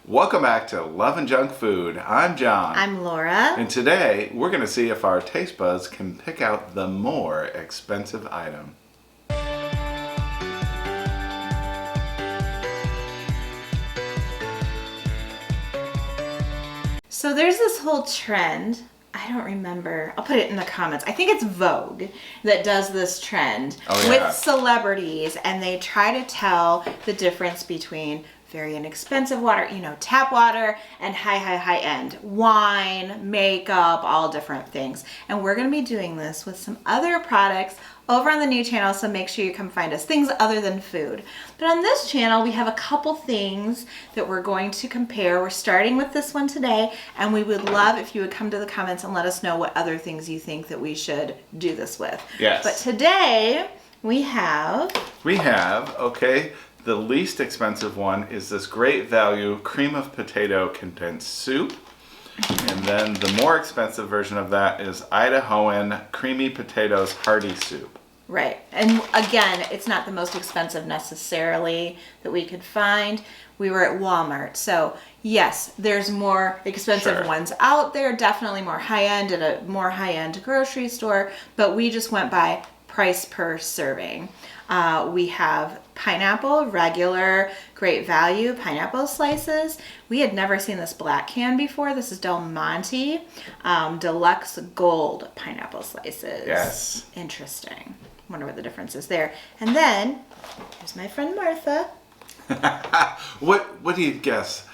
Welcome back to Love and Junk Food. I'm John. I'm Laura. And today we're going to see if our taste buds can pick out the more expensive item. So there's this whole trend. I don't remember. I'll put it in the comments. I think it's Vogue that does this trend with celebrities, and they try to tell the difference between very inexpensive water, tap water, and high end wine, makeup, all different things. And we're going to be doing this with some other products over on the new channel, so make sure you come find us. Things other than food. But on this channel, we have a couple things that we're going to compare. We're starting with this one today, and we would love if you would come to the comments and let us know what other things you think that we should do this with. Yes. But today, we have, the least expensive one is this great value cream of potato condensed soup. And then the more expensive version of that is Idahoan creamy potatoes hearty soup. Right. And again, it's not the most expensive necessarily that we could find. We were at Walmart. So yes, there's more expensive ones out there, definitely more high-end at a more high-end grocery store, but we just went by price per serving. We have pineapple, regular, great value pineapple slices. We had never seen this black can before. This is Del Monte Deluxe Gold pineapple slices. Yes. Interesting. Wonder what the difference is there. And then, here's my friend Martha. What do you guess?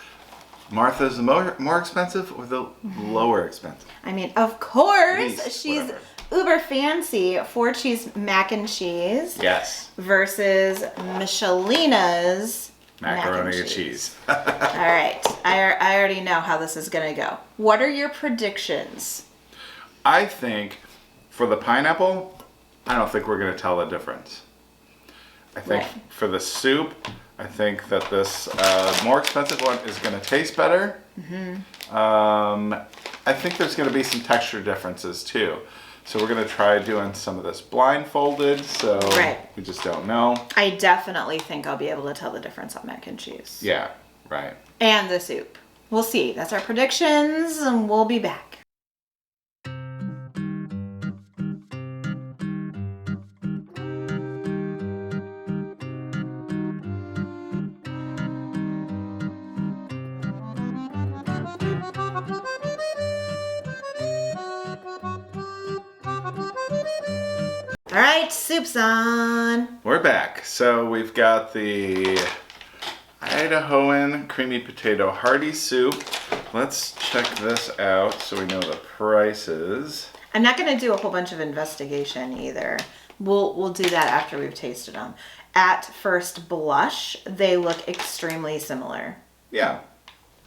Martha's the more expensive or the lower expensive? I mean, of course, Least, she's whatever. uber fancy. 4-cheese mac and cheese. Yes. Versus Michelina's Macaroni and cheese. All right. I already know how this is going to go. What are your predictions? I think for the pineapple, I don't think we're going to tell the difference. I think for the soup, I think that this more expensive one is going to taste better. I think there's going to be some texture differences too. So we're going to try doing some of this blindfolded, so we just don't know. I definitely think I'll be able to tell the difference on mac and cheese. Yeah, right. And the soup. We'll see. That's our predictions, and we'll be back. All right, soup's on. We're back. So we've got the Idahoan creamy potato hearty soup. Let's check this out so we know the prices. I'm not going to do a whole bunch of investigation either. We'll do that after we've tasted them. At first blush, they look extremely similar. Yeah,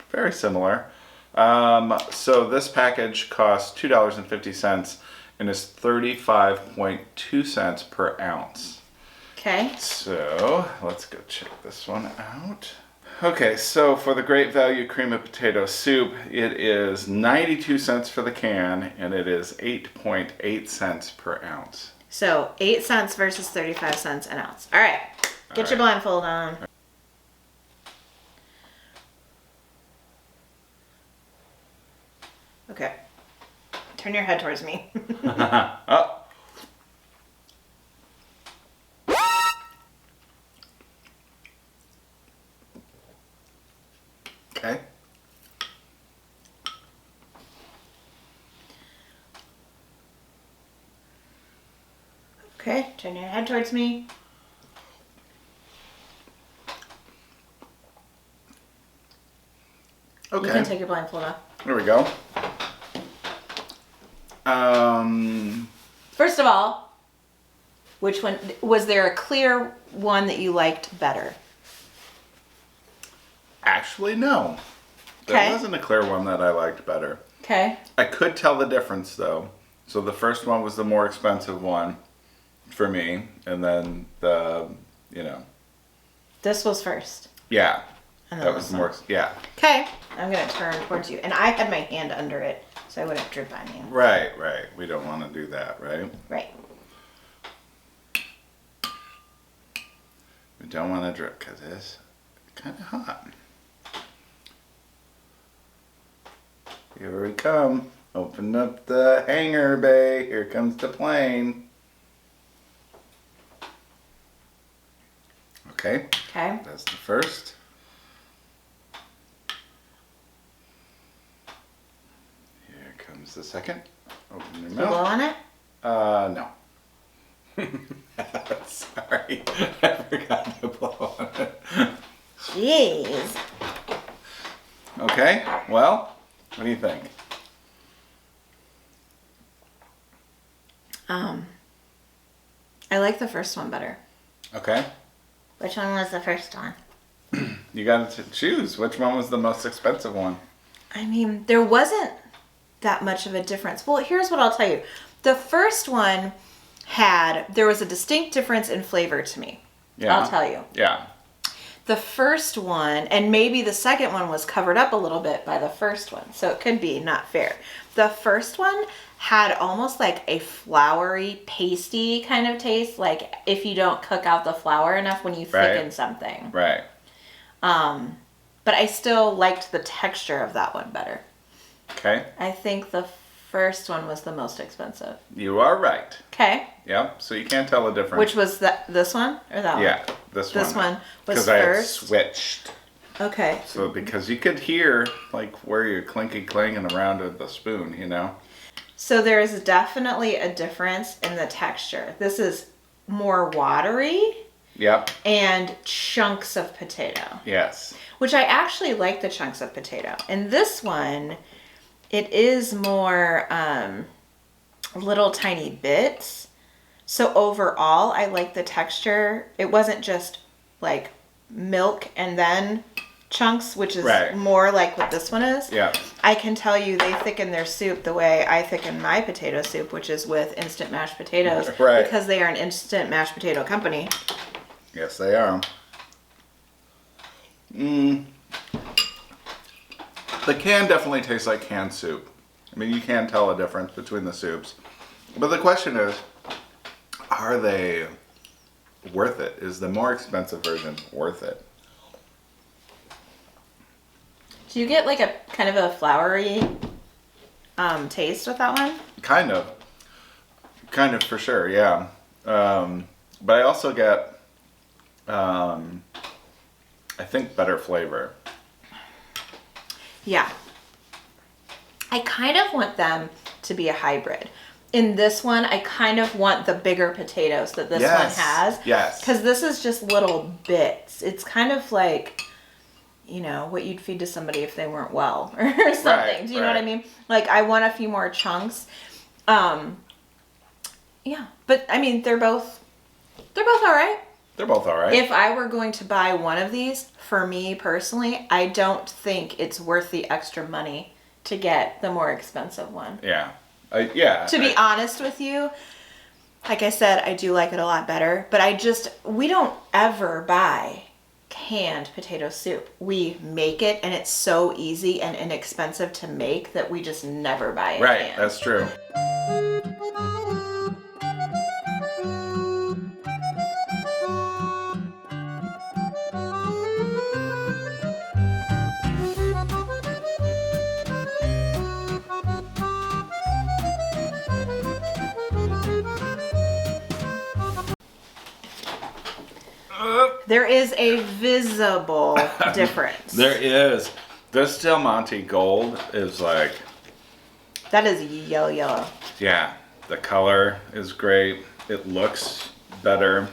very similar. So this package costs $2.50 and is 35.2 cents per ounce. Okay. So let's go check this one out. Okay, so for the great value cream of potato soup, it is 92 cents for the can, and it is 8.8 cents per ounce. So 8 cents versus 35 cents an ounce. All right, get your blindfold on. Okay, turn your head towards me. Oh. Okay. Okay, turn your head towards me. Okay. You can take your blindfold off. There we go. First of all, which one, was there a clear one that you liked better? Actually, no. There wasn't a clear one that I liked better. Okay. I could tell the difference though. So the first one was the more expensive one for me, and then This was first. Yeah. And That was more, yeah. Okay, I'm gonna turn towards you. And I had my hand under it, so I wouldn't drip on you. Right. We don't want to do that, right? Right. We don't want to drip because it's kind of hot. Here we come. Open up the hangar bay. Here comes the plane. Okay. Okay. That's the first. Here comes the second. Open your Blow mouth. on it? No. Sorry. I forgot to blow on it. Jeez. Okay. Well, what do you think? I like the first one better. Okay. Which one was the first one? You got to choose. Which one was the most expensive one? I mean, there wasn't that much of a difference. Well, here's what I'll tell you. The first one there was a distinct difference in flavor to me. Yeah. I'll tell you. Yeah. The first one, and maybe the second one was covered up a little bit by the first one, so it could be not fair. The first one had almost like a floury, pasty kind of taste, like if you don't cook out the flour enough when you thicken something. Right. But I still liked the texture of that one better. Okay. I think the first one was the most expensive. You are right. Okay. Yep. So you can't tell the difference. Which was this one or that one? Yeah, this one. This one was because I had first. switched. Okay. So because you could hear like where you're clinky clanging around with the spoon, you know. So there is definitely a difference in the texture. This is more watery. Yep. And chunks of potato. Yes. Which I actually like the chunks of potato. And this one, it is more little tiny bits. So overall, I like the texture. It wasn't just like milk and then chunks, which is more like what this one is. Yeah. I can tell you they thicken their soup the way I thicken my potato soup, which is with instant mashed potatoes. Right. Because they are an instant mashed potato company. Yes, they are. The can definitely tastes like canned soup. I mean, you can tell a difference between the soups. But the question is, are they worth it? Is the more expensive version worth it? Do you get like a kind of a floury taste with that one? Kind of for sure, yeah. But I also get, I think, better flavor. Yeah. I kind of want them to be a hybrid. In this one, I kind of want the bigger potatoes that this one has. Yes. Because this is just little bits. It's kind of like, you know, what you'd feed to somebody if they weren't well or something. Right, Do you know what I mean? Like, I want a few more chunks. Yeah. But, I mean, they're both all right. They're both all right. If I were going to buy one of these, for me personally, I don't think it's worth the extra money to get the more expensive one. Yeah. Yeah. To be honest with you, like I said, I do like it a lot better, but we don't ever buy canned potato soup. We make it, and it's so easy and inexpensive to make that we just never buy it. Right, that's true. There is a visible difference. There is. This Del Monte Gold is like... That is yellow. Yeah, the color is great. It looks better.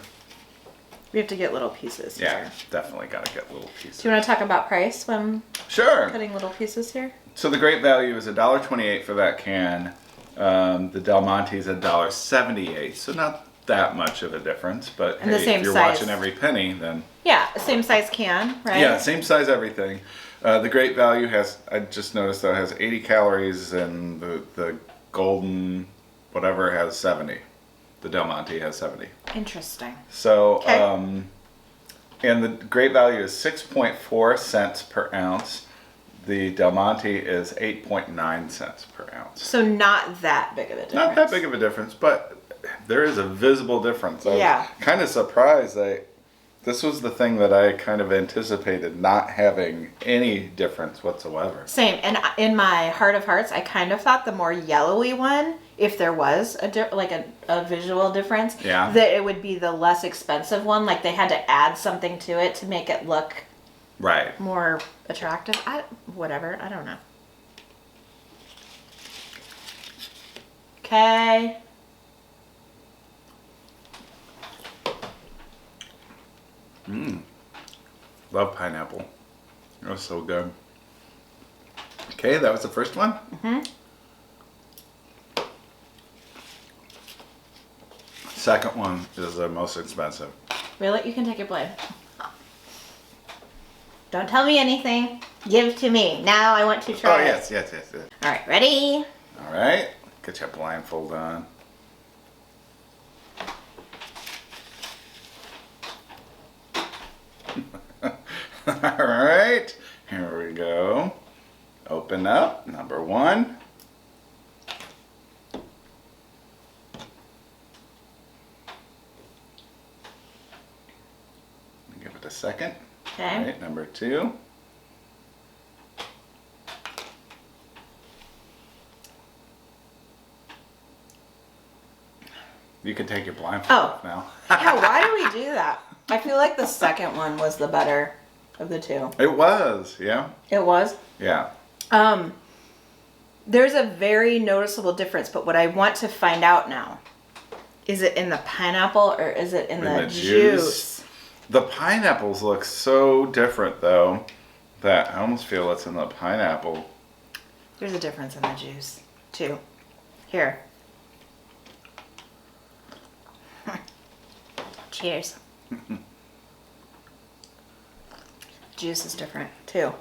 We have to get little pieces here. Yeah, definitely got to get little pieces. Do you want to talk about price when Sure. cutting little pieces here? So the great value is $1.28 for that can. The Del Monte is $1.78, so not that much of a difference. But And hey, the same if you're size. watching every penny, then... Yeah, same size can, right? Yeah, same size everything. The great value has, I just noticed though, has 80 calories, and the golden whatever has 70. The Del Monte has 70. Interesting. So, Okay. And the great value is 6.4 cents per ounce. The Del Monte is 8.9 cents per ounce. So not that big of a difference. Not that big of a difference, but there is a visible difference. I was kind of surprised. This was the thing that I kind of anticipated not having any difference whatsoever. Same. And in my heart of hearts, I kind of thought the more yellowy one, if there was a visual difference, that it would be the less expensive one. Like they had to add something to it to make it look more attractive. Whatever. I don't know. Okay. Love pineapple. It was so good. Okay, that was the first one? Second one is the most expensive. Really? You can take your blade. Don't tell me anything. Give to me. Now I want to try. Oh, yes. All right, ready? All right. Get your blindfold on. All right. Here we go. Open up. Number one. Give it a second. Okay. All right, number two. You can take your blindfold off now. Yeah, why do we do that? I feel like the second one was the better of the two. It was, yeah. It was? Yeah. There's a very noticeable difference, but what I want to find out now, is it in the pineapple or is it in the juice? The pineapples look so different though, that I almost feel it's in the pineapple. There's a difference in the juice, too. Here. Cheers. Juice is different, too.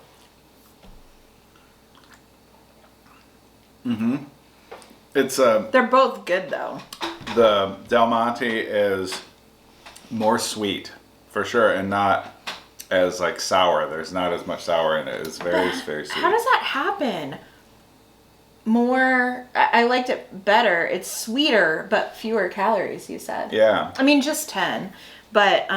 It's They're both good, though. the Del Monte is more sweet, for sure, and not as like sour. There's not as much sour in it. It's very sweet. How does that happen? I liked it better. It's sweeter, but fewer calories, you said. Yeah. I mean, just 10. But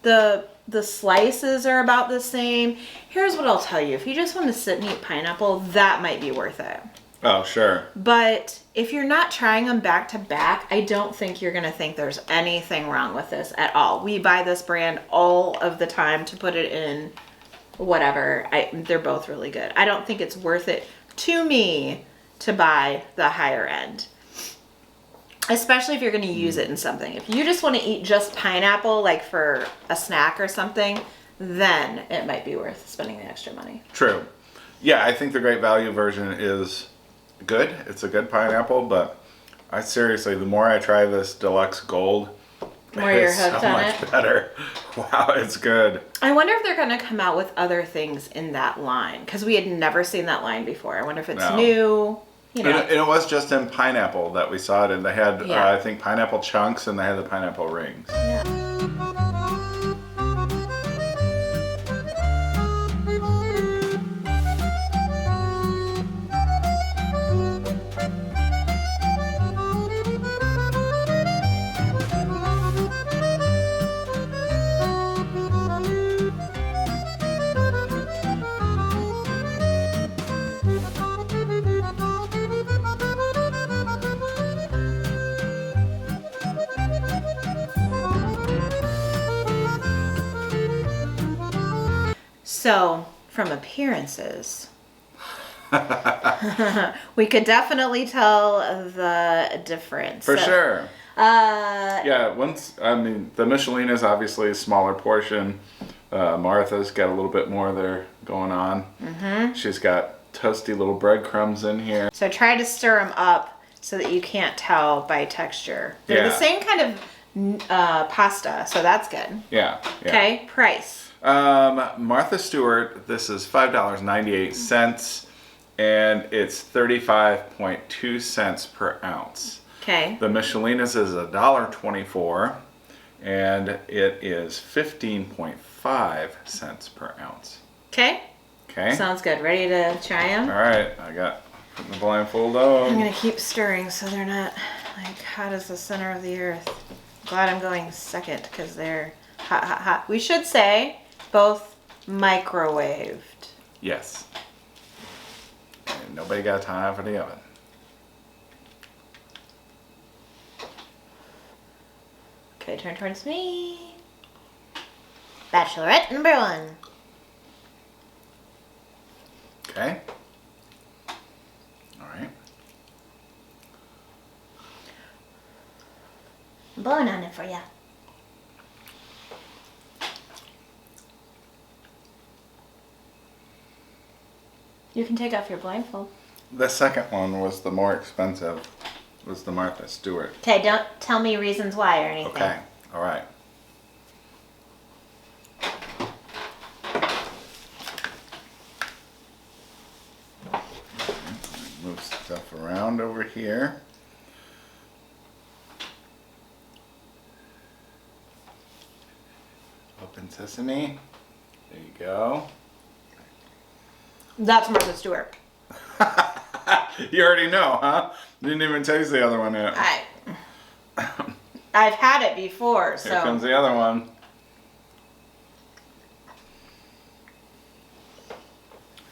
the slices are about the same. Here's what I'll tell you. If you just want to sit and eat pineapple, that might be worth it. Oh, sure. But if you're not trying them back to back, I don't think you're going to think there's anything wrong with this at all. We buy this brand all of the time to put it in whatever. They're both really good. I don't think it's worth it to me to buy the higher end. Especially if you're going to use it in something. If you just want to eat just pineapple, like for a snack or something, then it might be worth spending the extra money. True. Yeah, I think the Great Value version is good. It's a good pineapple, but I seriously, the more I try this Deluxe Gold, the more you're it's hooked so on much it. better. Wow, it's good. I wonder if they're going to come out with other things in that line, because we had never seen that line before. I wonder if it's new. You know. And it was just in pineapple that we saw it, and they had, I think, pineapple chunks, and they had the pineapple rings. Yeah. So, from appearances, we could definitely tell the difference. For sure. Uh, Yeah, the Michelin is obviously a smaller portion. Martha's got a little bit more there going on. Mm-hmm. She's got toasty little breadcrumbs in here. So try to stir them up so that you can't tell by texture. They're the same kind of pasta, so that's good. Yeah. Okay, price. Martha Stewart, this is $5.98, and it's 35.2 cents per ounce. Okay. The Michelinas is $1.24, and it is 15.5 cents per ounce. Okay. Okay. Sounds good. Ready to try them? All right, I got the blindfold on. I'm gonna keep stirring so they're not like hot as the center of the earth. Glad I'm going second because they're hot, hot, hot. We should say both microwaved. Yes. And nobody got time for the oven. Okay, turn towards me. Bachelorette number 1. Okay. All right. I'm blowing on it for you. You can take off your blindfold. The second one was the more expensive. Was the Martha Stewart. Okay, don't tell me reasons why or anything. Okay. All right. Move stuff around over here. Open sesame. There you go. That's Martha Stewart. You already know, huh? Didn't even taste the other one yet. I've had it before, so. Here comes the other one.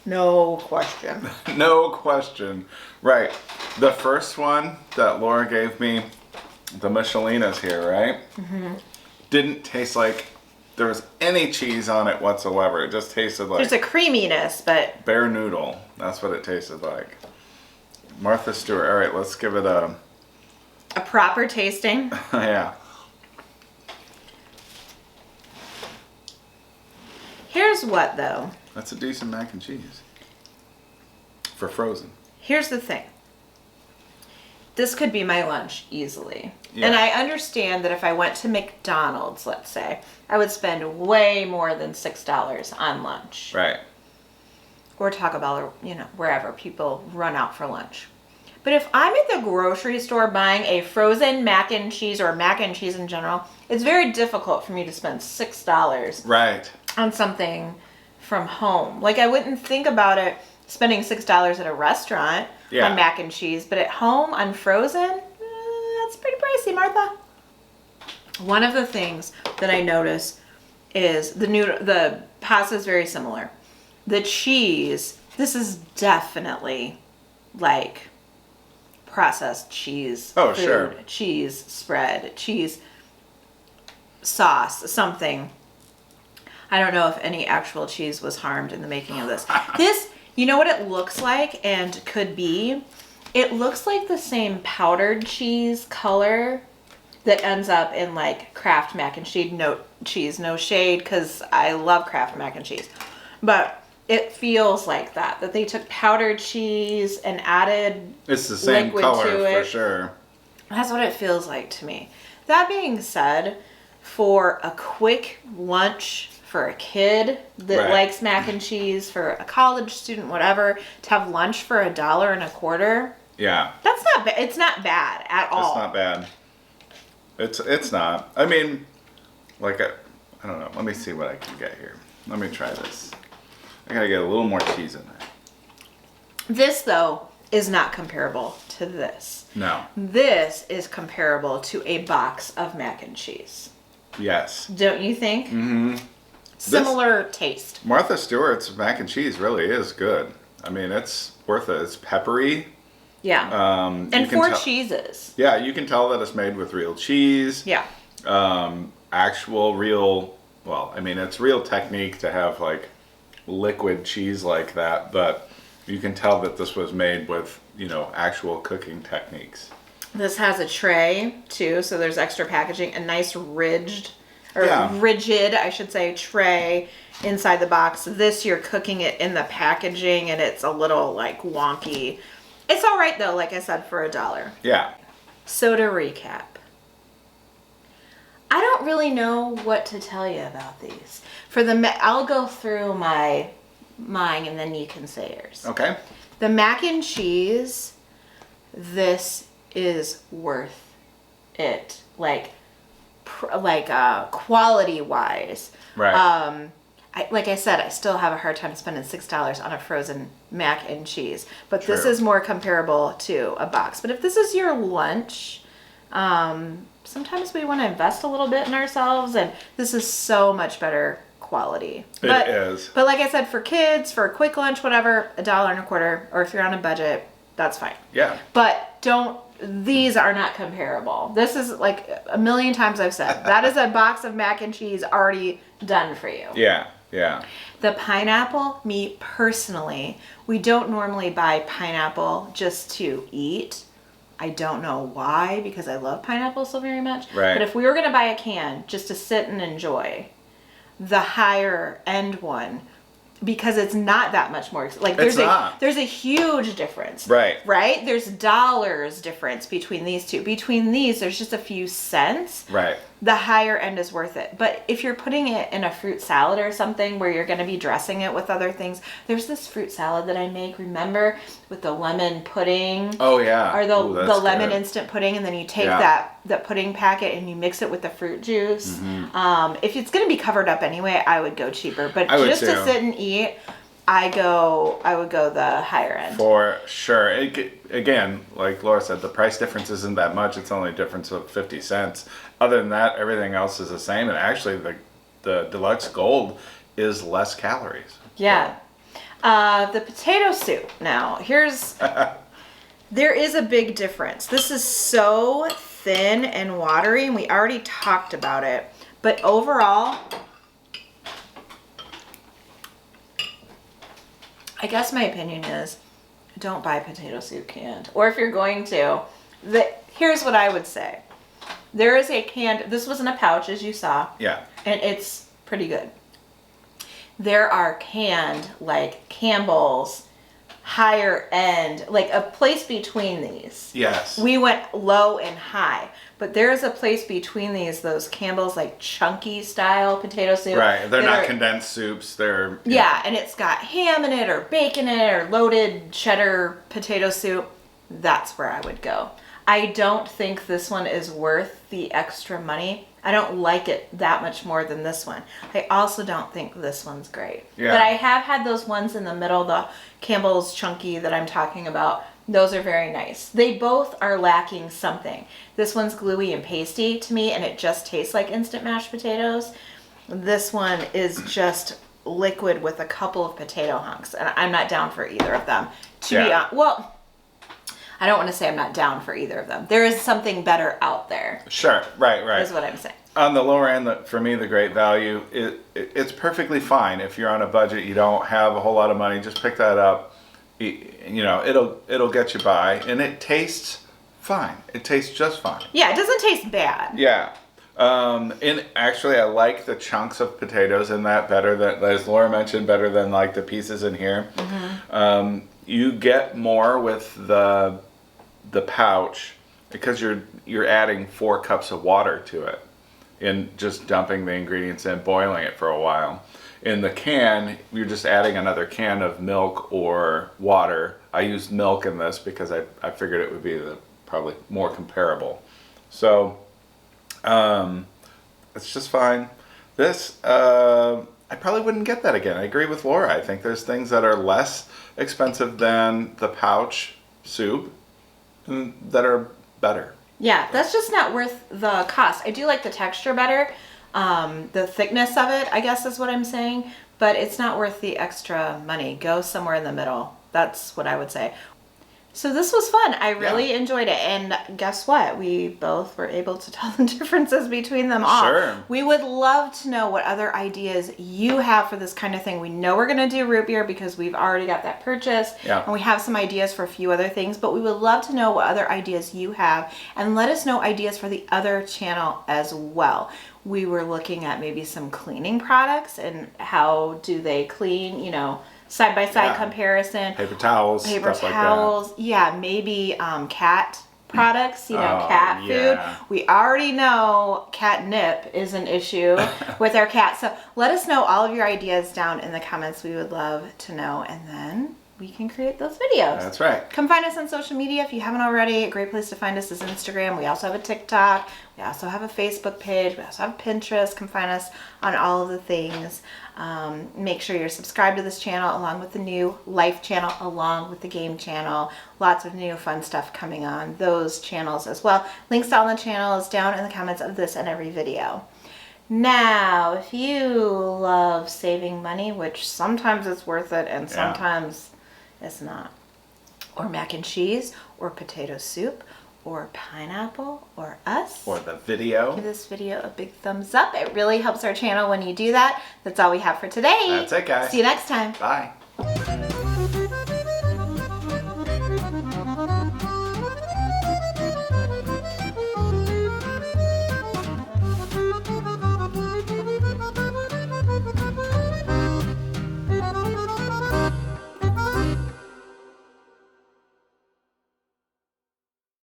No question. No question. Right. The first one that Laura gave me, the Michelina's here, right? Mm-hmm. Didn't taste like there was any cheese on it whatsoever. It just tasted like... There's a creaminess, but... bare noodle. That's what it tasted like. Martha Stewart. All right, let's give it a... A proper tasting. Yeah. Here's what, though. That's a decent mac and cheese. For frozen. Here's the thing. This could be my lunch easily. Yeah. And I understand that if I went to McDonald's, let's say, I would spend way more than $6 on lunch. Right. Or Taco Bell or, wherever people run out for lunch. But if I'm at the grocery store buying a frozen mac and cheese or mac and cheese in general, it's very difficult for me to spend $6 Right. on something from home. Like, I wouldn't think about it spending $6 at a restaurant on mac and cheese, but at home on frozen, that's pretty pricey, Martha. One of the things that I notice is the pasta is very similar. The cheese, this is definitely like processed cheese. Oh, food, sure. Cheese spread, cheese sauce, something. I don't know if any actual cheese was harmed in the making of this. This, you know what it looks like and could be? It looks like the same powdered cheese color that ends up in like Kraft mac and cheese. No shade, because I love Kraft mac and cheese. But it feels like that they took powdered cheese and added It's the same liquid color to it. for sure. That's what it feels like to me. That being said, for a quick lunch for a kid that likes mac and cheese, for a college student, whatever, to have lunch for $1.25. Yeah. That's not bad. It's not bad at all. It's not bad. It's not. I mean, like, I don't know. Let me see what I can get here. Let me try this. I gotta get a little more cheese in there. This, though, is not comparable to this. No. This is comparable to a box of mac and cheese. Yes. Don't you think? Mm-hmm. Similar taste. Martha Stewart's mac and cheese really is good. I mean, it's worth it. It's peppery. Yeah. And 4 cheeses. Yeah, you can tell that it's made with real cheese. Yeah. Actual real, it's real technique to have like liquid cheese like that, but you can tell that this was made with, actual cooking techniques. This has a tray too, so there's extra packaging, a nice rigid, I should say, tray inside the box. This, you're cooking it in the packaging and it's a little like wonky. It's all right though, like I said, for $1. Yeah. So to recap, I don't really know what to tell you about these. I'll go through mine and then you can say yours. Okay. The mac and cheese, this is worth it. Like quality wise. Right. Like I said, I still have a hard time spending $6 on a frozen mac and cheese, but True. this is more comparable to a box. But if this is your lunch, sometimes we want to invest a little bit in ourselves, and this is so much better quality. It is. But like I said, for kids, for a quick lunch, whatever, $1.25, or if you're on a budget, that's fine. Yeah. But these are not comparable. This is like a million times I've said, that is a box of mac and cheese already done for you. Yeah, yeah. The pineapple, me personally, we don't normally buy pineapple just to eat. I don't know why, because I love pineapple so very much. Right. But if we were going to buy a can just to sit and enjoy, the higher end one, because it's not that much more like there's a huge difference. Right? There's dollars difference between these two. Between these, there's just a few cents. Right. The higher end is worth it. But if you're putting it in a fruit salad or something where you're going to be dressing it with other things, there's this fruit salad that I make, remember, with the lemon pudding. Oh yeah. Or the lemon instant pudding, and then you take that pudding packet and you mix it with the fruit juice. Mm-hmm. If it's going to be covered up anyway, I would go cheaper. But just to sit and eat, I would go the higher end. For sure. Again, like Laura said, the price difference isn't that much. It's only a difference of 50 cents. Other than that, everything else is the same. And actually, the Deluxe Gold is less calories. Yeah. The potato soup. Now, there is a big difference. This is so thin and watery, and we already talked about it. But overall, I guess my opinion is don't buy potato soup canned. Or if you're going to, here's what I would say. There is a canned, this was in a pouch as you saw. Yeah. And it's pretty good. There are canned, like Campbell's, higher end, like a place between these. Yes. We went low and high. But there is a place between those Campbell's, like chunky style potato soup. Right, they're not condensed soups. They're and it's got ham in it or bacon in it or loaded cheddar potato soup. That's where I would go. I don't think this one is worth the extra money. I don't like it that much more than this one. I also don't think this one's great. Yeah. But I have had those ones in the middle, the Campbell's chunky that I'm talking about. Those are very nice. They both are lacking something. This one's gluey and pasty to me, and it just tastes like instant mashed potatoes. This one is just liquid with a couple of potato hunks, and I'm not down for either of them. To be honest, well, I don't want to say I'm not down for either of them. There is something better out there. Sure, right. Is what I'm saying. On the lower end, for me, the great value, it's perfectly fine. If you're on a budget, you don't have a whole lot of money, just pick that up. It'll get you by, and it tastes fine. It tastes just fine. Yeah, it doesn't taste bad. Yeah. And actually, I like the chunks of potatoes in that better than, as Laura mentioned, better than like the pieces in here. Mm-hmm. You get more with the pouch because you're adding 4 cups of water to it and just dumping the ingredients in, boiling it for a while. In the can, you're just adding another can of milk or water. I used milk in this because I figured it would be probably more comparable. So it's just fine. This, I probably wouldn't get that again. I agree with Laura. I think there's things that are less expensive than the pouch soup that are better. Yeah, that's just not worth the cost. I do like the texture better. The thickness of it, I guess is what I'm saying. But it's not worth the extra money. Go somewhere in the middle. That's what I would say. So this was fun. I really enjoyed it. And guess what? We both were able to tell the differences between them all. Sure. We would love to know what other ideas you have for this kind of thing. We know we're going to do root beer because we've already got that purchased. Yeah. And we have some ideas for a few other things. But we would love to know what other ideas you have. And let us know ideas for the other channel as well. We were looking at maybe some cleaning products and how do they clean, side-by-side comparison. Paper towels, stuff like that. Yeah, maybe cat products, cat food. We already know catnip is an issue with our cats. So let us know all of your ideas down in the comments. We would love to know. And then we can create those videos. That's right. Come find us on social media if you haven't already. A great place to find us is Instagram. We also have a TikTok. We also have a Facebook page. We also have Pinterest. Come find us on all of the things. Make sure you're subscribed to this channel along with the new Life channel, along with the Game channel. Lots of new fun stuff coming on those channels as well. Links to all the channels down in the comments of this and every video. Now, if you love saving money, which sometimes it's worth it and sometimes it's not, or mac and cheese, or potato soup, or pineapple, or us, or the video, give this video a big thumbs up. It really helps our channel when you do that. That's all we have for today. That's it, guys. See you next time. Bye.